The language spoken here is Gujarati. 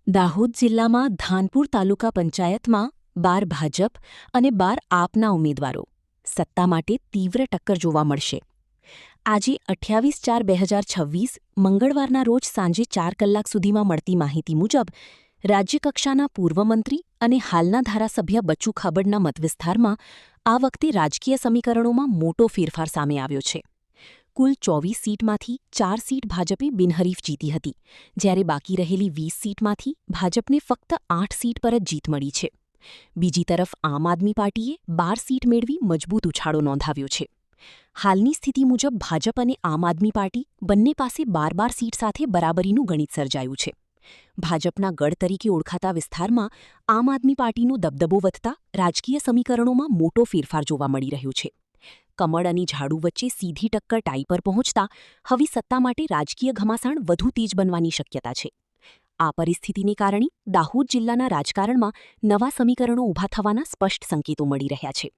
દાહોદ જિલ્લામાં ધાનપુર તાલુકા પંચાયતમાં 12 ભાજપ અને 12 આપના ઉમેદવારો સત્તા માટે તીવ્ર ટક્કર જોવા મળશે. આજે 28/4/2026 મંગળવારના રોજ સાંજે 4 કલાક સુધીમાં મળતી માહિતી મુજબ રાજ્યકક્ષાના પૂર્વ મંત્રી અને હાલના ધારાસભ્ય બચુ ખાબડના મતવિસ્તારમાં આ વખતે રાજકીય સમીકરણોમાં મોટો ફેરફાર સામે આવ્યો છે. કુલ 24 સીટમાંથી 4 સીટ ભાજપે બિનહરીફ જીતી હતી, જ્યારે બાકી રહેલી 20 સીટમાંથી ભાજપને ફક્ત 8 સીટ પર જ જીત મળી છે. બીજી તરફ આમ આદમી પાર્ટીએ 12 સીટ મેળવી મજબૂત ઉછાળો નોંધાવ્યો છે. હાલની સ્થિતિ મુજબ ભાજપ અને આમ આદમી પાર્ટી બંને પાસે 12 સીટ સાથે બરાબરીનું ગણિત સર્જાયું છે. ભાજપના ગઢ તરીકે ઓળખાતા વિસ્તારમાં આમ આદમી પાર્ટીનો દબદબો વધતા રાજકીય સમીકરણોમાં મોટો ફેરફાર જોવા મળી રહ્યો છે. કમળ અને ઝાડુ વચ્ચે સીધી ટક્કર ટાઈ પર પહોંચતા હવે સત્તા માટે રાજકીય ઘમાસાણ વધુ તેજ બનવાની શક્યતા છે. આ પરિસ્થિતિને કારણે દાહોદ જિલ્લાના રાજકારણમાં નવા સમીકરણો ઊભા થવાના સ્પષ્ટ સંકેતો મળી રહ્યા છે.